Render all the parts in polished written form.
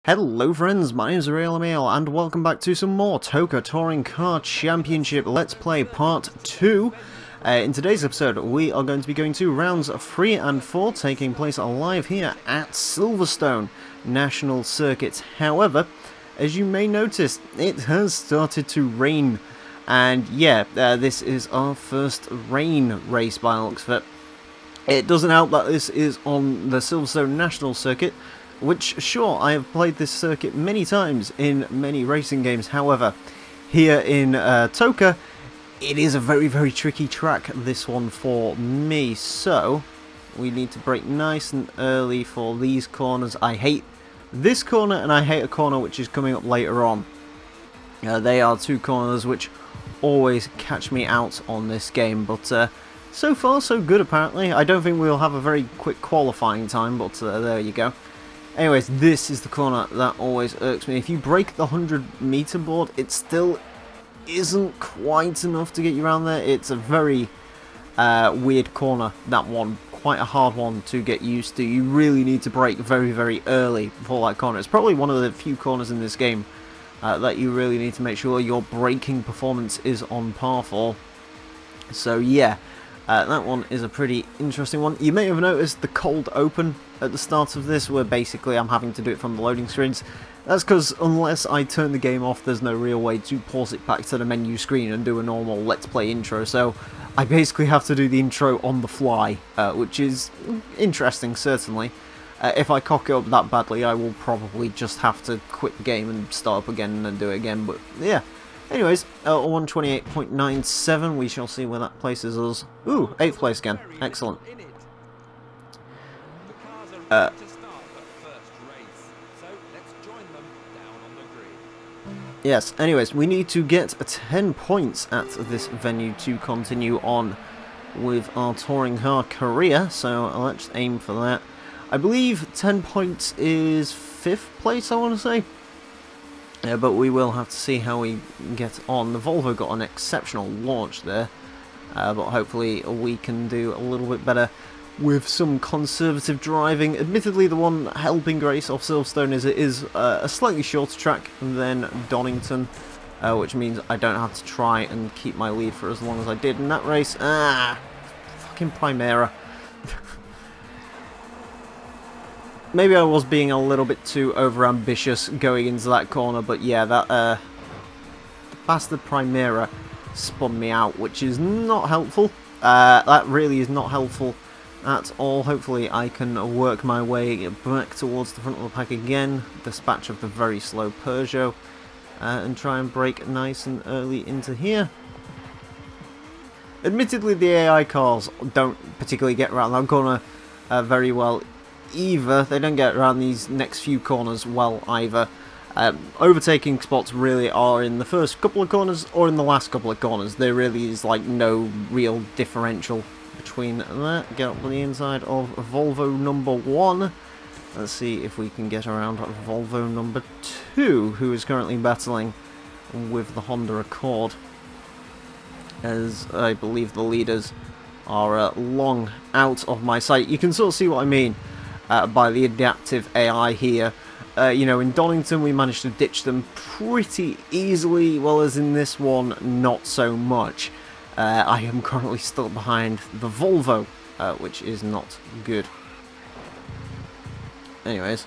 Hello friends, my name is Emile and welcome back to some more TOCA Touring Car Championship Let's Play Part 2. In today's episode we are going to be going to rounds 3 and 4 taking place live here at Silverstone National Circuit. However, as you may notice, it has started to rain and yeah, this is our first rain race by the looks of it. It doesn't help that this is on the Silverstone National Circuit, which, sure, I have played this circuit many times in many racing games. However, here in TOCA, it is a very, very tricky track, this one for me. So, we need to brake nice and early for these corners. I hate this corner, and I hate a corner which is coming up later on. They are two corners which always catch me out on this game, but so far, so good, apparently. I don't think we'll have a very quick qualifying time, but there you go. Anyways, this is the corner that always irks me. If you break the 100-meter board, it still isn't quite enough to get you around there. It's a very weird corner, that one. Quite a hard one to get used to. You really need to brake very, very early for that corner. It's probably one of the few corners in this game that you really need to make sure your braking performance is on par for. So yeah, that one is a pretty interesting one. You may have noticed the cold open at the start of this, where basically I'm having to do it from the loading screens. That's because unless I turn the game off, there's no real way to pause it back to the menu screen and do a normal Let's Play intro. So I basically have to do the intro on the fly, which is interesting, certainly. If I cock it up that badly, I will probably just have to quit the game and start up again and then do it again. But yeah. Anyways, 128.97, we shall see where that places us. Ooh, 8th place again. Excellent. Yes, anyways, we need to get 10 points at this venue to continue on with our touring car career, so let's aim for that. I believe 10 points is 5th place, I want to say. Yeah, but we will have to see how we get on. The Volvo got an exceptional launch there, but hopefully we can do a little bit better with some conservative driving. Admittedly, the one helping grace of Silverstone is it is a slightly shorter track than Donington, which means I don't have to try and keep my lead for as long as I did in that race. Ah, fucking Primera. Maybe I was being a little bit too over-ambitious going into that corner, but yeah, that the bastard Primera spun me out, which is not helpful. That really is not helpful at all. Hopefully I can work my way back towards the front of the pack again, dispatch of the very slow Peugeot, and try and brake nice and early into here. Admittedly, the AI cars don't particularly get around that corner very well either. They don't get around these next few corners well either. Overtaking spots really are in the first couple of corners or in the last couple of corners. There really is like no real differential between that. Get up on the inside of Volvo number 1. Let's see if we can get around Volvo number 2, who is currently battling with the Honda Accord, as I believe the leaders are long out of my sight. You can sort of see what I mean by the adaptive AI here. You know, in Donington we managed to ditch them pretty easily, well as in this one, not so much. I am currently still behind the Volvo, which is not good. Anyways,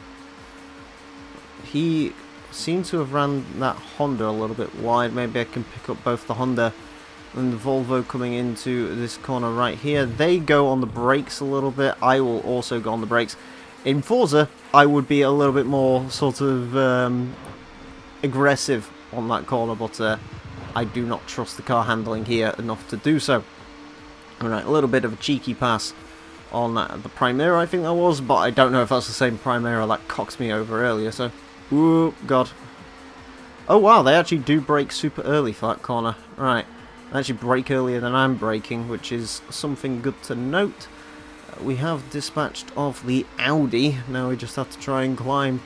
he seemed to have ran that Honda a little bit wide. Maybe I can pick up both the Honda and the Volvo coming into this corner right here. They go on the brakes a little bit. I will also go on the brakes. In Forza, I would be a little bit more sort of aggressive on that corner, but I do not trust the car handling here enough to do so. Alright, a little bit of a cheeky pass on the Primera, I think that was, but I don't know if that's the same Primera that cocked me over earlier, so... Ooh, God. Oh wow, they actually do brake super early for that corner. Right. They actually brake earlier than I'm braking, which is something good to note. We have dispatched off the Audi. Now we just have to try and climb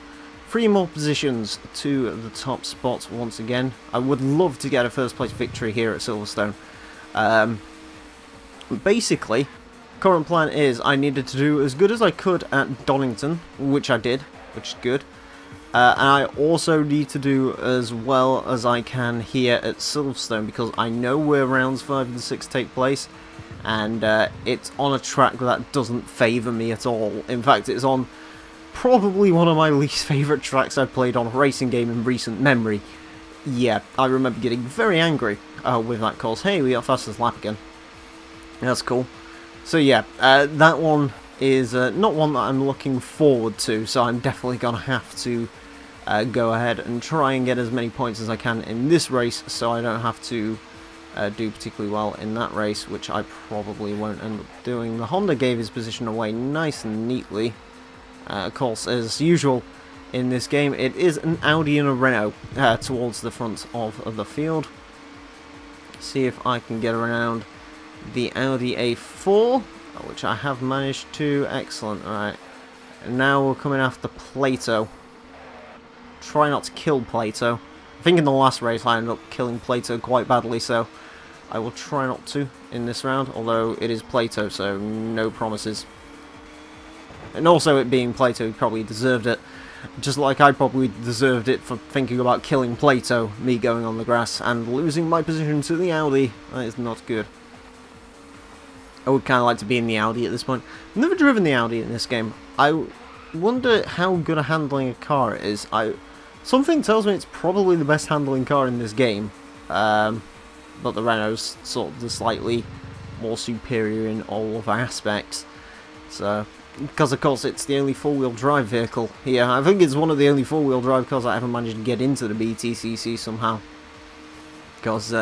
3 more positions to the top spot once again. I would love to get a first place victory here at Silverstone. Basically, current plan is I needed to do as good as I could at Donington, which I did, which is good. And I also need to do as well as I can here at Silverstone, because I know where rounds 5 and 6 take place, and it's on a track that doesn't favour me at all. In fact, it's on probably one of my least favourite tracks I've played on a racing game in recent memory. Yeah, I remember getting very angry with that course. Hey, we got fastest lap again. That's cool. So yeah, that one is not one that I'm looking forward to, so I'm definitely going to have to go ahead and try and get as many points as I can in this race, so I don't have to do particularly well in that race, which I probably won't end up doing. The Honda gave his position away nice and neatly. Of course, as usual in this game, it is an Audi and a Renault towards the front of the field. See if I can get around the Audi A4, which I have managed to. Excellent. Alright, and now we're coming after Plato. Try not to kill Plato. I think in the last race I ended up killing Plato quite badly, so I will try not to in this round, although it is Plato, so no promises. And also, it being Plato, he probably deserved it. Just like I probably deserved it for thinking about killing Plato, me going on the grass and losing my position to the Audi. That is not good. I would kind of like to be in the Audi at this point. I've never driven the Audi in this game. I wonder how good a handling a car it is. Something tells me it's probably the best handling car in this game. But the Renault's sort of the slightly more superior in all of aspects. So, because of course it's the only four-wheel drive vehicle here. I think it's one of the only four-wheel drive cars I ever managed to get into the BTCC somehow. Because,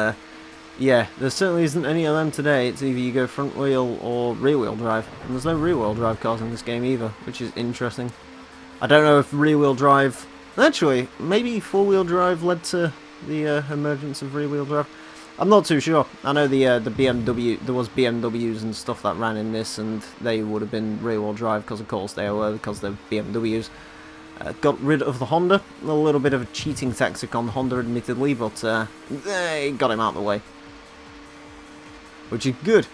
yeah, there certainly isn't any of them today. It's either you go front wheel or rear wheel drive. And there's no rear wheel drive cars in this game either, which is interesting. I don't know if rear wheel drive... Actually, maybe four wheel drive led to the emergence of rear wheel drive. I'm not too sure. I know the BMW, there was BMWs and stuff that ran in this, and they would have been rear wheel drive because of course they were, because they're BMWs. Got rid of the Honda. A little bit of a cheating tactic on the Honda, admittedly, but they got him out of the way, which is good.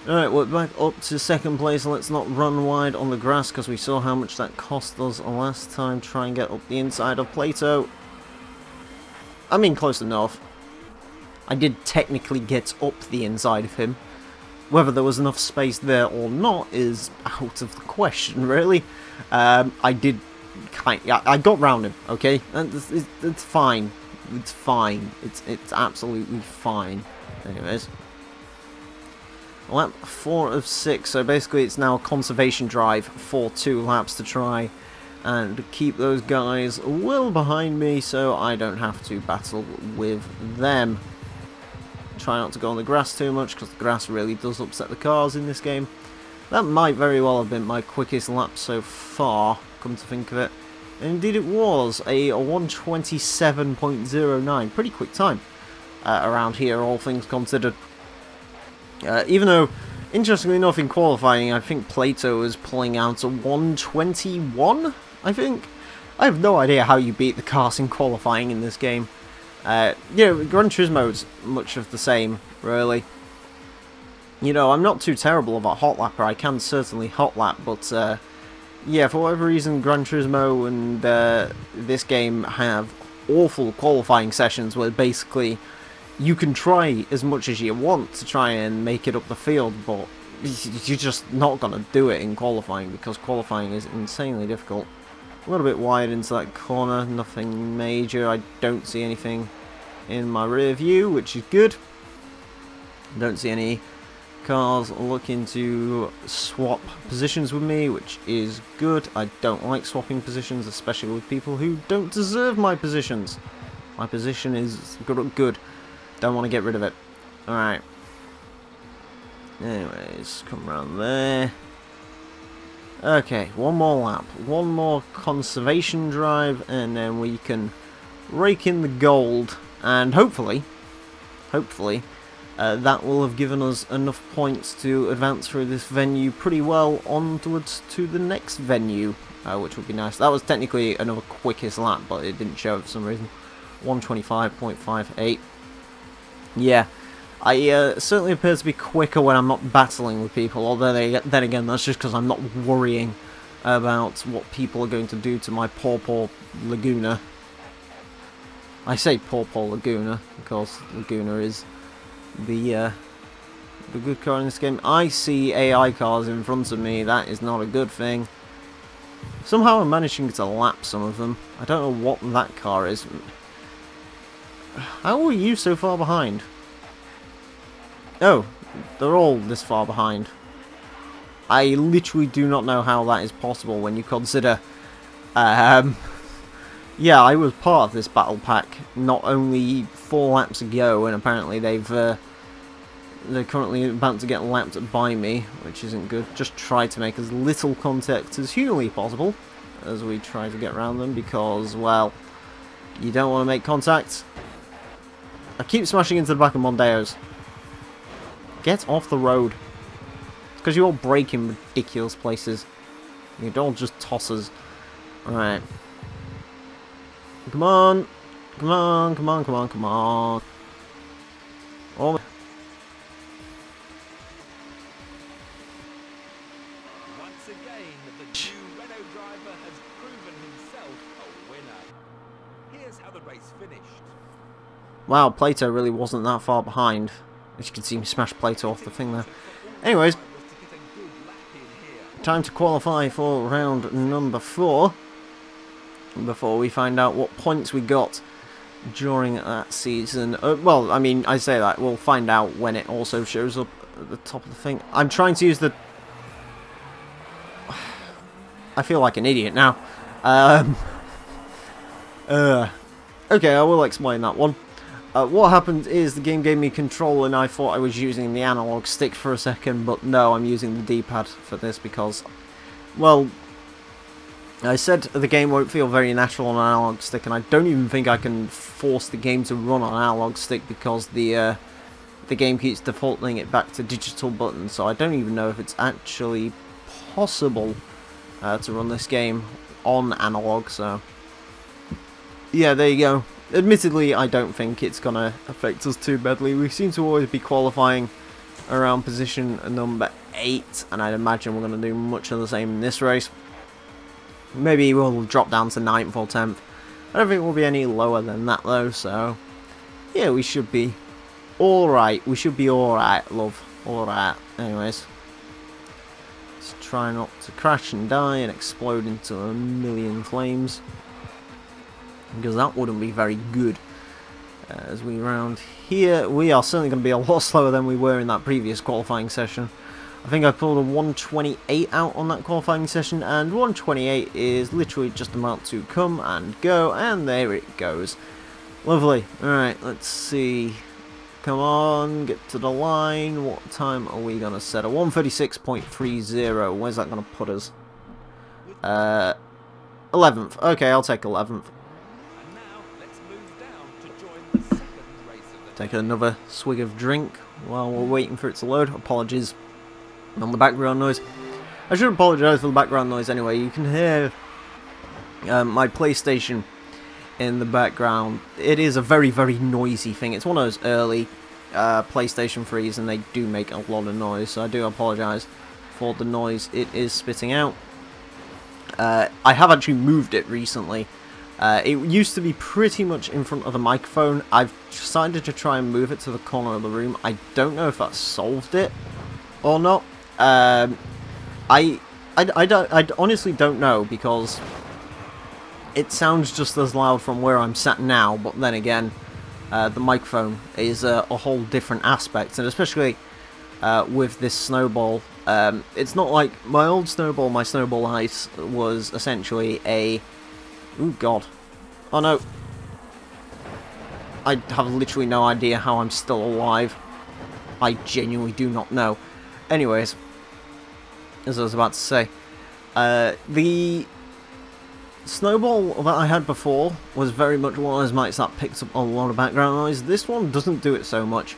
Alright, we're back up to second place. Let's not run wide on the grass, because we saw how much that cost us last time. Try and get up the inside of Plato. I mean, close enough. I did technically get up the inside of him. Whether there was enough space there or not is out of the question, really. I did I got round him, okay? It's fine. It's fine. It's absolutely fine. Anyways. Lap 4 of 6, so basically it's now a conservation drive for 2 laps to try and keep those guys well behind me so I don't have to battle with them. Try not to go on the grass too much, because the grass really does upset the cars in this game. That might very well have been my quickest lap so far, come to think of it. And indeed it was, a 1:27.09, pretty quick time around here, all things considered. Even though, interestingly enough, in qualifying, I think Plato is pulling out a 1:21, I think. I have no idea how you beat the cars in qualifying in this game. You know, Gran Turismo's much of the same, really. You know, I'm not too terrible of a hot lapper. I can certainly hot lap, but yeah, for whatever reason, Gran Turismo and this game have awful qualifying sessions where basically you can try as much as you want to try and make it up the field, but you're just not going to do it in qualifying, because qualifying is insanely difficult. A little bit wide into that corner, nothing major. I don't see anything in my rear view, which is good. Don't see any cars looking to swap positions with me, which is good. I don't like swapping positions, especially with people who don't deserve my positions. My position is good. Don't want to get rid of it. Alright. Anyways, come around there. Okay, one more lap. One more conservation drive, and then we can rake in the gold. And hopefully, that will have given us enough points to advance through this venue pretty well onwards to the next venue, which would be nice. That was technically another quickest lap, but it didn't show for some reason. 1:25.58. Yeah, I certainly appear to be quicker when I'm not battling with people, although then again, that's just because I'm not worrying about what people are going to do to my poor Laguna. I say poor Laguna because Laguna is the good car in this game. I see AI cars in front of me. That is not a good thing. Somehow I'm managing to lap some of them. I don't know what that car is. How are you so far behind? Oh, they're all this far behind. I literally do not know how that is possible when you consider... yeah, I was part of this battle pack not only 4 laps ago, and apparently they're currently about to get lapped by me, which isn't good. Just try to make as little contact as humanly possible as we try to get around them, because, well, you don't want to make contact. I keep smashing into the back of Mondeos. Get off the road. It's because you all brake in ridiculous places. You don't just toss us. Alright. Come on. Come on, come on, come on, come on. Oh. Once again, the new Renault driver has proven himself a winner. Here's how the race finished. Wow, Plato really wasn't that far behind. As you can see me smash Plato off the thing there. Anyways, time to qualify for round number 4. Before we find out what points we got during that season. Well, I mean, I say that. We'll find out when it also shows up at the top of the thing. I'm trying to use the... I feel like an idiot now. Okay, I will explain that one. What happened is the game gave me control and I thought I was using the analog stick for a second, but no, I'm using the D-pad for this because, well, I said the game won't feel very natural on an analog stick, and I don't even think I can force the game to run on an analog stick because the game keeps defaulting it back to digital buttons, so I don't even know if it's actually possible to run this game on analog, so yeah, there you go. Admittedly, I don't think it's gonna affect us too badly. We seem to always be qualifying around position number 8, and I'd imagine we're gonna do much of the same in this race. Maybe we'll drop down to 9th or 10th. I don't think we'll be any lower than that though, so yeah, we should be alright. We should be alright, love. Alright. Anyways, let's try not to crash and die and explode into a million flames, because that wouldn't be very good. As we round here, we are certainly going to be a lot slower than we were in that previous qualifying session. I think I pulled a 128 out on that qualifying session, and 128 is literally just about to come and go, and there it goes. Lovely. Alright, let's see. Come on, get to the line. What time are we going to set? A 136.30. Where's that going to put us? 11th. Okay, I'll take 11th. Take another swig of drink while we're waiting for it to load. Apologies on the background noise. I should apologise for the background noise anyway. You can hear my PlayStation in the background. It is a very, very noisy thing. It's one of those early PlayStation 3s, and they do make a lot of noise, so I do apologise for the noise it is spitting out. I have actually moved it recently. It used to be pretty much in front of the microphone. I've decided to try and move it to the corner of the room. I don't know if that solved it or not. I honestly don't know, because it sounds just as loud from where I'm sat now, but then again, the microphone is a whole different aspect, and especially with this snowball. It's not like my old snowball. My snowball ice was essentially a... Ooh, God. Oh, no. I have literally no idea how I'm still alive. I genuinely do not know. Anyways, as I was about to say, the snowball that I had before was very much one of those mics that picked up a lot of background noise. This one doesn't do it so much.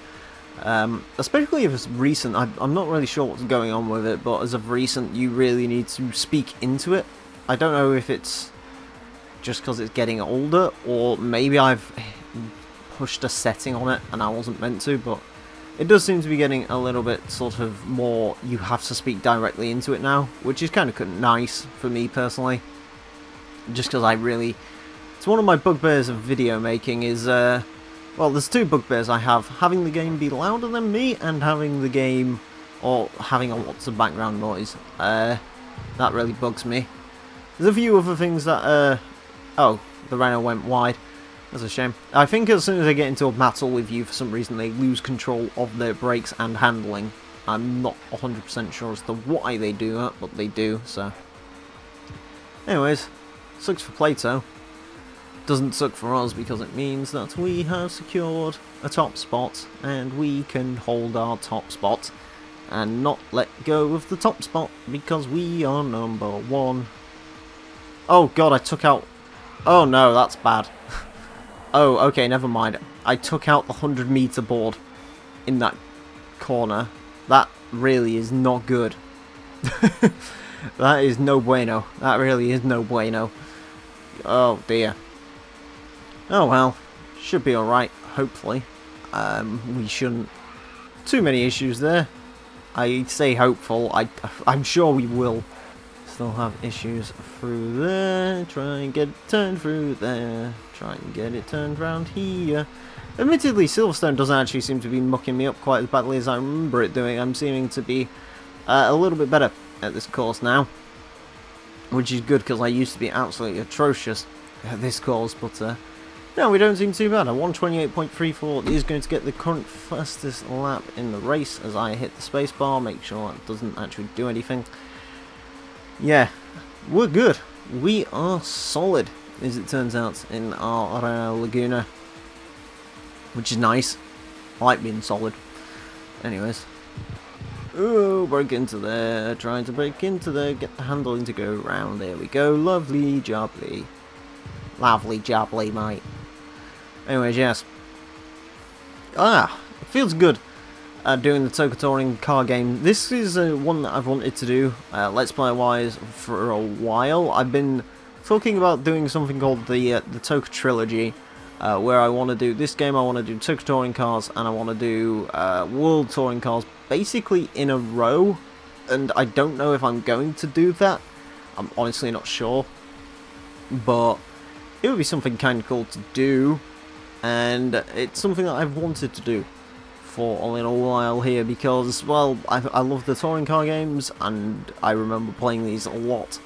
Especially if it's recent. I'm not really sure what's going on with it, but as of recent, you really need to speak into it. I don't know if it's just because it's getting older, or maybe I've pushed a setting on it and I wasn't meant to, but It does seem to be getting a little bit sort of more, you have to speak directly into it now, which is kind of nice for me personally. Just because it's one of my bugbears of video making is, well, there's two bugbears I have. Having the game be louder than me and having the game, or having lots of background noise. That really bugs me. There's a few other things that, oh, the Renault went wide. That's a shame. I think as soon as they get into a battle with you, for some reason, they lose control of their brakes and handling. I'm not 100% sure as to why they do that, but they do, so. Anyways, sucks for Plato. Doesn't suck for us because it means that we have secured a top spot, and we can hold our top spot and not let go of the top spot because we are number 1. Oh god, I took out... Oh no, that's bad. Oh, okay, never mind. I took out the 100-meter board in that corner. That really is not good. That is no bueno. That really is no bueno. Oh, dear. Oh, well. Should be alright, hopefully. We shouldn't... Too many issues there. I say hopeful. I'm sure we will still have issues through there. Try and get it turned through there. Try and get it turned round here. Admittedly, Silverstone doesn't actually seem to be mucking me up quite as badly as I remember it doing. I'm seeming to be a little bit better at this course now, which is good because I used to be absolutely atrocious at this course, but no, we don't seem too bad. A 128.34 is going to get the current fastest lap in the race as I hit the spacebar. Make sure it doesn't actually do anything. Yeah, we're good. We are solid, as it turns out, in our Renault Laguna, which is nice. I like being solid. Anyways. Oh, break into there. Trying to break into there. Get the handling to go round. There we go. Lovely jubbly. Lovely jubbly, mate. Anyways, yes. It feels good doing the TOCA Touring car game. This is one that I've wanted to do, Let's Play wise, for a while. I've been talking about doing something called the TOCA Trilogy, where I want to do this game, I want to do TOCA Touring cars, and I want to do World Touring cars, basically in a row. And I don't know if I'm going to do that. I'm honestly not sure. But it would be something kind of cool to do. And it's something that I've wanted to do for a little while here because, well, I love the touring car games, and I remember playing these a lot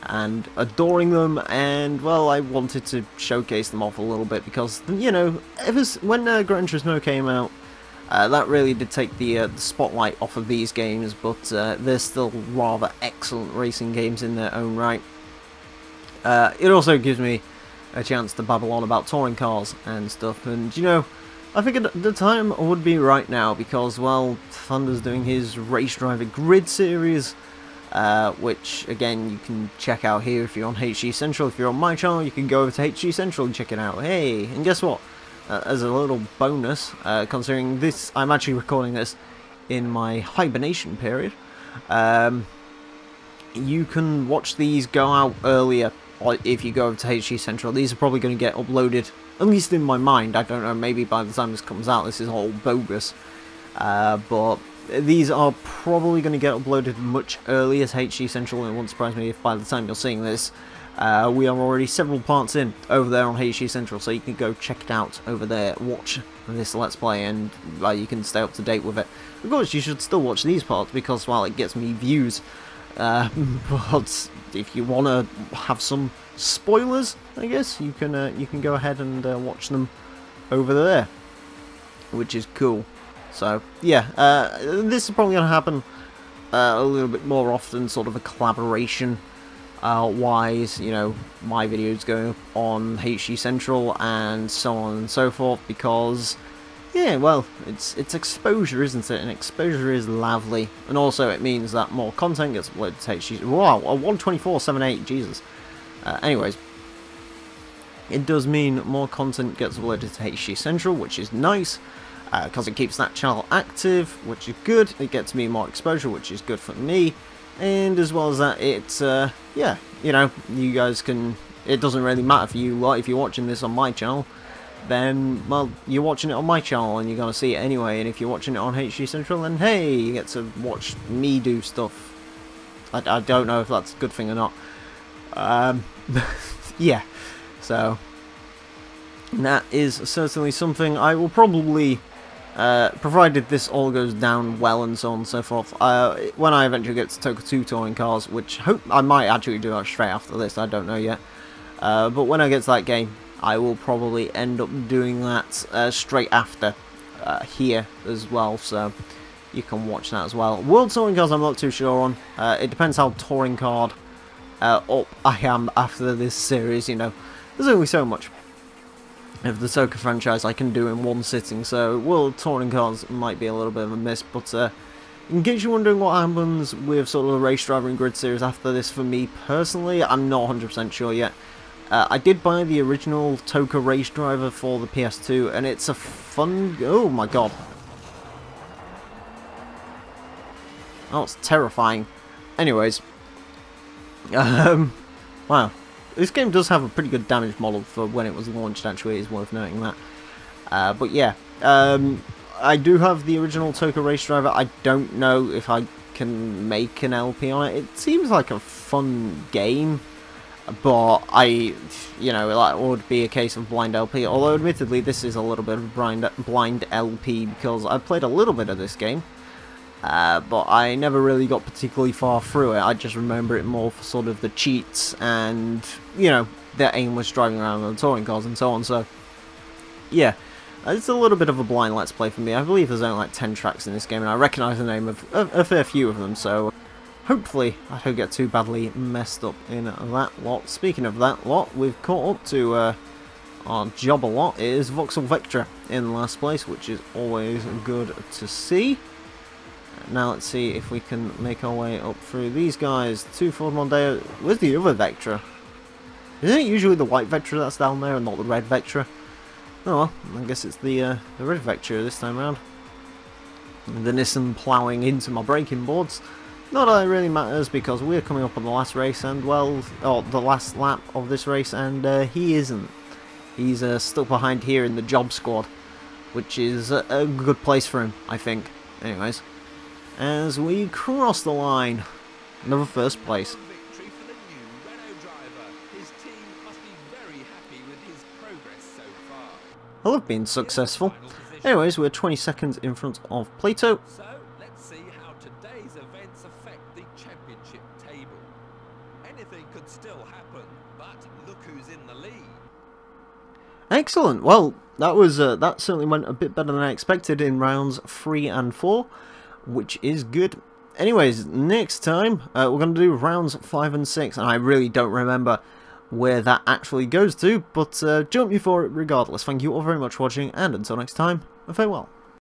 and adoring them, and, well, I wanted to showcase them off a little bit because, you know, when Gran Turismo came out, that really did take the spotlight off of these games, but they're still rather excellent racing games in their own right. It also gives me a chance to babble on about touring cars and stuff, and, you know, I think the time would be right now because, well, Thunder's doing his Race Driver Grid series, which, again, you can check out here if you're on HG Central. If you're on my channel, you can go over to HG Central and check it out. Hey, and guess what? As a little bonus, considering this, I'm actually recording this in my hibernation period, you can watch these go out earlier if you go over to HG Central. These are probably going to get uploaded, at least in my mind. I don't know, maybe by the time this comes out, this is all bogus. But these are probably going to get uploaded much earlier as HG Central, and it won't surprise me if by the time you're seeing this, we are already several parts in over there on HG Central, so you can go check it out over there, watch this Let's Play, and you can stay up to date with it. Of course, you should still watch these parts because, well, it gets me views. But if you want to have some spoilers, I guess you can go ahead and watch them over there, which is cool. So yeah, this is probably going to happen a little bit more often, sort of a collaboration wise. You know, my videos going up on HG Central and so on and so forth, because yeah, well, it's exposure, isn't it? And exposure is lovely, and also it means that more content gets uploaded to HG. Wow, a 124.78, Jesus. Anyways, it does mean more content gets uploaded to HG Central, which is nice, because it keeps that channel active, which is good. It gets me more exposure, which is good for me, and as well as that, it's yeah, you know, you guys can. It doesn't really matter for you lot if you're watching this on my channel. then, well, you're watching it on my channel and you're going to see it anyway. And if you're watching it on HD Central, then hey, you get to watch me do stuff. I don't know if that's a good thing or not. Yeah, so that is certainly something I will probably, provided this all goes down well and so on and so forth, when I eventually get to TOCA 2 touring cars, which I might actually do that straight after this, I don't know yet. But when I get to that game, I will probably end up doing that straight after here as well, so you can watch that as well. World Touring Cars I'm not too sure on. It depends how touring card up I am after this series, you know. There's only so much of the TOCA franchise I can do in one sitting, so World Touring Cars might be a little bit of a miss, but in case you're wondering what happens with sort of the race driver and grid series after this for me personally, I'm not 100% sure yet. I did buy the original TOCA race driver for the PS2, and it's a fun... Oh my god. Oh, it's terrifying. Anyways. Wow. This game does have a pretty good damage model for when it was launched, actually, it's worth noting that. But yeah, I do have the original TOCA race driver. I don't know if I can make an LP on it. It seems like a fun game. But you know, that would be a case of blind LP. Although, admittedly, this is a little bit of blind LP because I played a little bit of this game, but I never really got particularly far through it. I just remember it more for sort of the cheats and, you know, the aimless driving around on the touring cars and so on. So, yeah, it's a little bit of a blind Let's Play for me. I believe there's only like 10 tracks in this game, and I recognise the name of a fair few of them. So. Hopefully, I don't get too badly messed up in that lot. Speaking of that lot, we've caught up to our job a lot. It is Vauxhall Vectra in last place, which is always good to see. Now let's see if we can make our way up through these guys. 2 Ford Mondeo. Where's the other Vectra? Isn't it usually the white Vectra that's down there and not the red Vectra? Oh well, I guess it's the red Vectra this time around. The Nissan ploughing into my braking boards. Not that it really matters because we're coming up on the last race and, well, the last lap of this race, and he isn't. He's stuck behind here in the job squad, which is a good place for him, I think. Anyways, as we cross the line, another first place. Victory for the new Renault driver. His team must be very happy with his progress so far. I love being successful. Anyways, we're 20 seconds in front of Plato. So, let's see how today's events affect the championship table. Anything could still happen, but look who's in the lead. Excellent. Well, that was that certainly went a bit better than I expected in rounds 3 and 4, which is good. Anyways, next time we're going to do rounds 5 and 6, and I really don't remember where that actually goes to, but jump you for it regardless. Thank you all very much for watching, and until next time, farewell.